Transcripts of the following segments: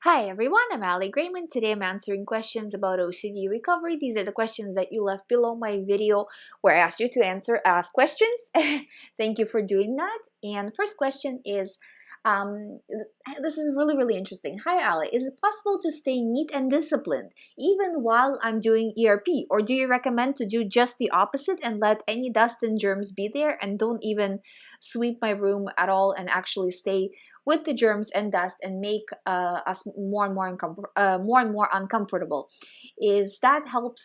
Hi everyone, I'm GREYMOND. Today I'm answering questions about OCD recovery. These are the questions that you left below my video where I asked you to ask questions. Thank you for doing that. And first question is, this is really interesting. Hi Ali, is it possible to stay neat and disciplined even while I'm doing ERP? Or do you recommend to do just the opposite and let any dust and germs be there and don't even sweep my room at all and actually stay with the germs and dust and make us more and more uncomfortable? Does that help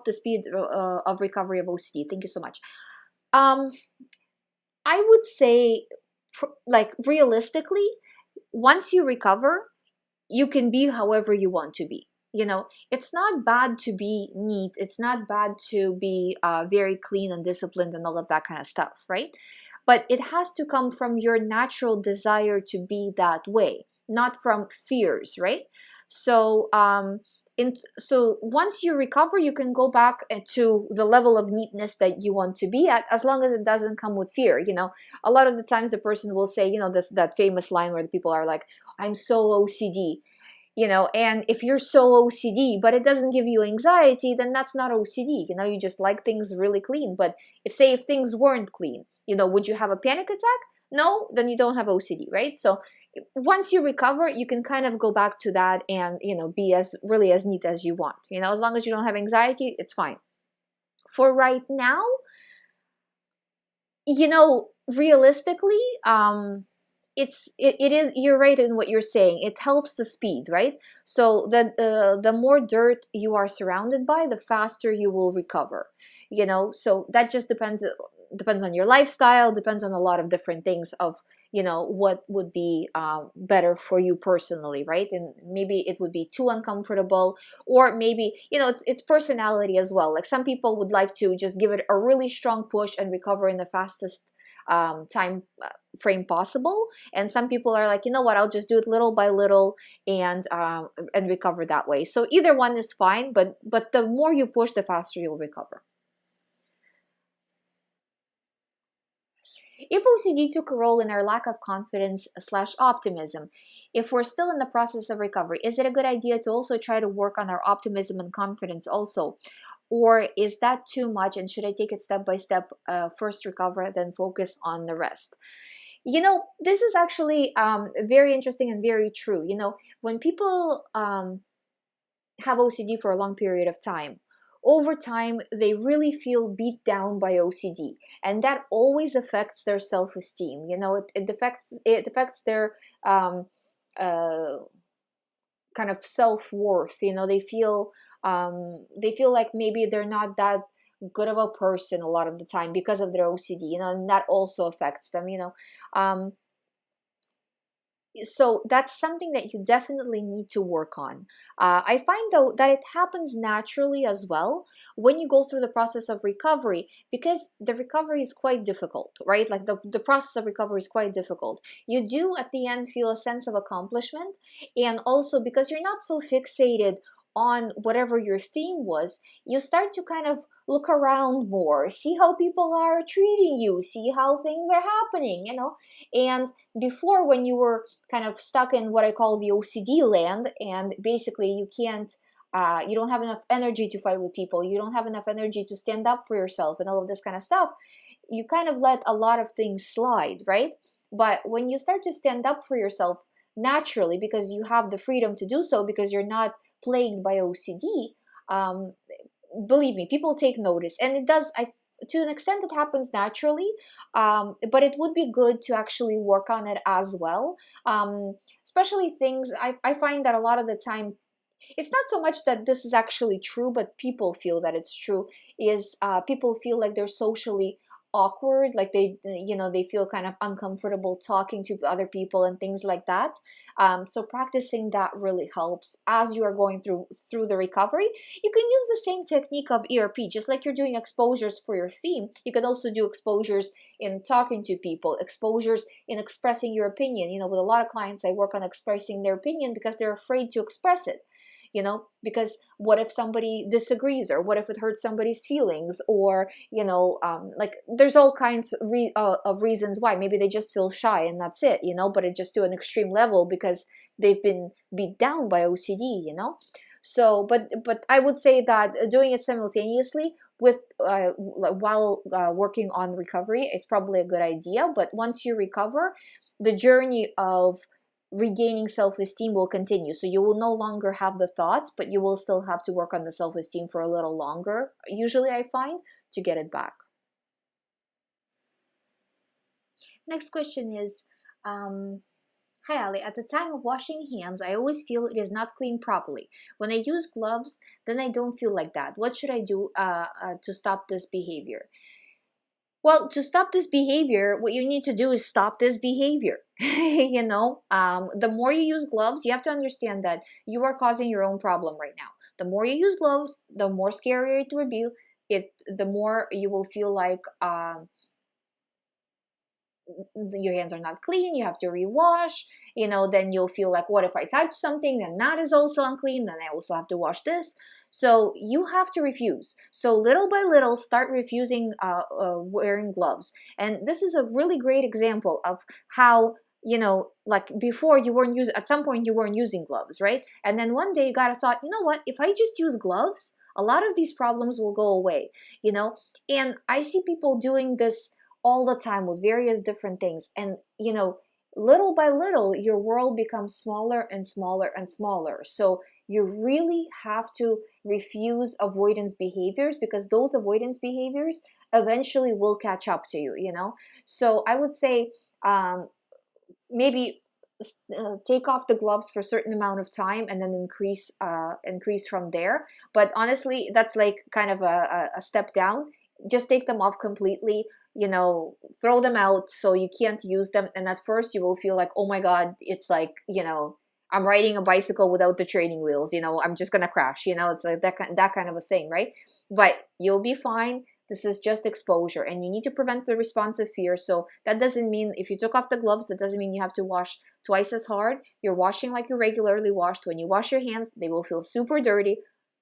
the speed of recovery of OCD? Thank you so much. um I would say, like, realistically, once you recover, you can be however you want to be. It's not bad to be neat, it's not bad to be very clean and disciplined and all of that kind of stuff, right? But it has to come from your natural desire to be that way, not from fears, right? So once you recover, you can go back to the level of neatness that you want to be at, as long as it doesn't come with fear. A lot of the times the person will say, that famous line where the people are like, I'm so OCD. And if you're so OCD but it doesn't give you anxiety, then that's not OCD. You just like things really clean. But if things weren't clean, would you have a panic attack? No, then you don't have OCD, right? So once you recover, you can kind of go back to that and be as neat as you want. As long as you don't have anxiety, it's fine. For right now, realistically, it is, you're right in what you're saying. It helps the speed, right? So the more dirt you are surrounded by, the faster you will recover. So that just depends on your lifestyle, depends on a lot of different things of what would be better for you personally, right? And maybe it would be too uncomfortable, or maybe it's personality as well. Like, some people would like to just give it a really strong push and recover in the fastest time frame possible, and some people are like, you know what, I'll just do it little by little and recover that way. So either one is fine, but the more you push, the faster you'll recover. If OCD took a role in our lack of confidence slash optimism, if we're still in the process of recovery, is it a good idea to also try to work on our optimism and confidence also? Or is that too much, and should I take it step by step, first recover, then focus on the rest? This is actually very interesting and very true. When people have OCD for a long period of time, over time they really feel beat down by OCD, and that always affects their self-esteem. It affects their uh, kind of self-worth. They feel like maybe they're not that good of a person a lot of the time because of their OCD, and that also affects them. So that's something that you definitely need to work on. I find, though, that it happens naturally as well when you go through the process of recovery, because the recovery is quite difficult, right? Like, the process of recovery is quite difficult. You do at the end feel a sense of accomplishment, and also because you're not so fixated on whatever your theme was, you start to kind of look around more, see how people are treating you, see how things are happening, and before, when you were kind of stuck in what I call the OCD land, and basically you don't have enough energy to fight with people, you don't have enough energy to stand up for yourself and all of this kind of stuff, you kind of let a lot of things slide, right? But when you start to stand up for yourself naturally, because you have the freedom to do so, because you're not plagued by OCD, believe me, people take notice. And it does, to an extent, it happens naturally, but it would be good to actually work on it as well. Especially things, I find that a lot of the time, it's not so much that this is actually true, but people feel that it's true, is people feel like they're socially awkward, like they feel kind of uncomfortable talking to other people and things like that. So practicing that really helps as you are going through the recovery. You can use the same technique of ERP, just like you're doing exposures for your theme. You can also do exposures in talking to people, exposures in expressing your opinion. With a lot of clients, I work on expressing their opinion because they're afraid to express it. because what if somebody disagrees, or what if it hurts somebody's feelings, or like there's all kinds of reasons why. Maybe they just feel shy and that's it, but it just to an extreme level because they've been beat down by OCD. So, but I would say that doing it simultaneously with while working on recovery is probably a good idea. But once you recover, the journey of regaining self-esteem will continue. So you will no longer have the thoughts, but you will still have to work on the self-esteem for a little longer, usually I find, to get it back. Next question is, hi Ali, at the time of washing hands, I always feel it is not cleaned properly. When I use gloves, then I don't feel like that. What should I do to stop this behavior? Well, to stop this behavior, what you need to do is stop this behavior. The more you use gloves, you have to understand that you are causing your own problem right now. The more you use gloves, the more scarier it will be. The more you will feel like your hands are not clean, you have to rewash, then you'll feel like, what if I touch something, then that is also unclean, then I also have to wash this. So you have to refuse. So little by little, start refusing wearing gloves. And this is a really great example of how, like before you weren't using, at some point you weren't using gloves, right? And then one day you got a thought, you know what, if I just use gloves, a lot of these problems will go away, And I see people doing this all the time with various different things. And, little by little, your world becomes smaller and smaller and smaller. So you really have to refuse avoidance behaviors, because those avoidance behaviors eventually will catch up to you, So I would say maybe take off the gloves for a certain amount of time and then increase from there. But honestly, that's like kind of a step down. Just take them off completely, throw them out so you can't use them. And at first you will feel like, oh my God, it's like, I'm riding a bicycle without the training wheels, I'm just gonna crash, it's like that kind of a thing, right? But you'll be fine. This is just exposure, and you need to prevent the responsive fear. So that doesn't mean if you took off the gloves, that doesn't mean you have to wash twice as hard. You're washing like you regularly washed. When you wash your hands, they will feel super dirty.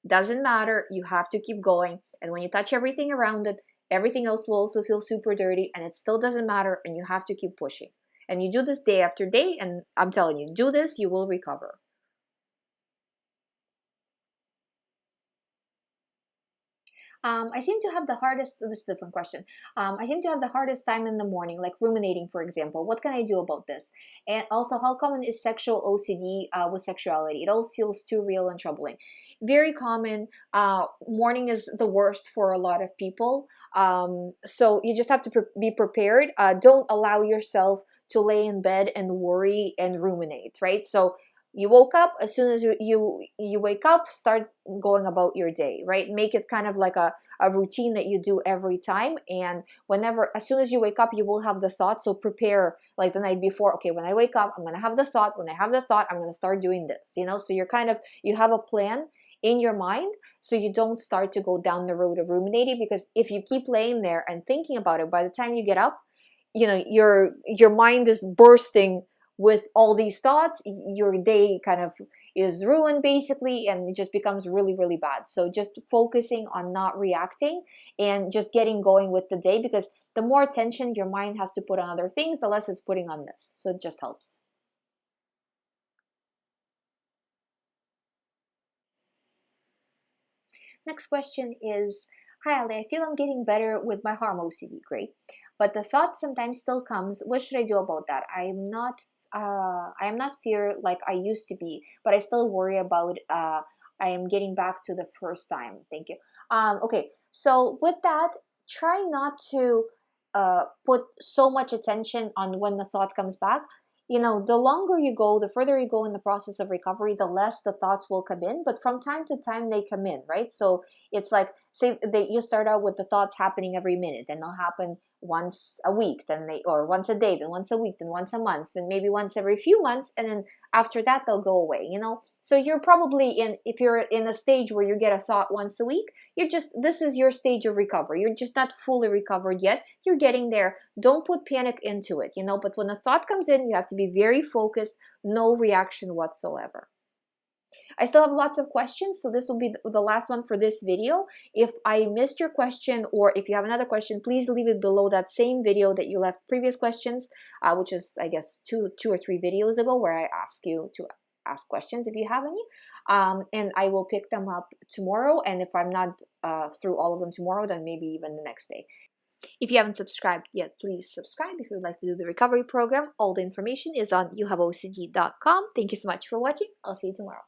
Doesn't matter. You have to keep going. And when you touch everything around it, everything else will also feel super dirty, and it still doesn't matter, and you have to keep pushing. And you do this day after day, and I'm telling you, do this, you will recover. I seem to have the hardest, this is a different question. I seem to have the hardest time in the morning, like ruminating, for example. What can I do about this? And also, how common is sexual OCD with sexuality? It all feels too real and troubling. Very common. Morning is the worst for a lot of people. So you just have to be prepared. Don't allow yourself to lay in bed and worry and ruminate, right? So you woke up, as soon as you wake up, start going about your day, right? Make it kind of like a routine that you do every time. And as soon as you wake up, you will have the thought. So prepare like the night before. Okay, when I wake up, I'm going to have the thought. When I have the thought, I'm going to start doing this, So you have a plan in your mind, so you don't start to go down the road of ruminating. Because if you keep laying there and thinking about it, by the time you get up, your mind is bursting with all these thoughts. Your day kind of is ruined basically, and it just becomes really, really bad. So just focusing on not reacting and just getting going with the day, because the more attention your mind has to put on other things, the less it's putting on this. So it just helps. Next question is, hi Ali, I feel I'm getting better with my harm OCD. Great. But the thought sometimes still comes. What should I do about that? I am not fear like I used to be, but I still worry about I am getting back to the first time. Thank you. Okay, so with that, try not to put so much attention on when the thought comes back. The longer you go, the further you go in the process of recovery, the less the thoughts will come in. But from time to time, they come in, right? So it's like, say you start out with the thoughts happening every minute, and they'll happen once a week, or once a day, then once a week, then once a month, then maybe once every few months, and then after that they'll go away. So you're probably if you're in a stage where you get a thought once a week, this is your stage of recovery. You're just not fully recovered yet. You're getting there. Don't put panic into it, but when a thought comes in, you have to be very focused, no reaction whatsoever. I still have lots of questions, so this will be the last one for this video. If I missed your question, or if you have another question, please leave it below that same video that you left previous questions, which is, I guess, two or three videos ago, where I asked you to ask questions if you have any. And I will pick them up tomorrow, and if I'm not through all of them tomorrow, then maybe even the next day. If you haven't subscribed yet, please subscribe if you would like to do the recovery program. All the information is on youhaveocd.com. Thank you so much for watching. I'll see you tomorrow.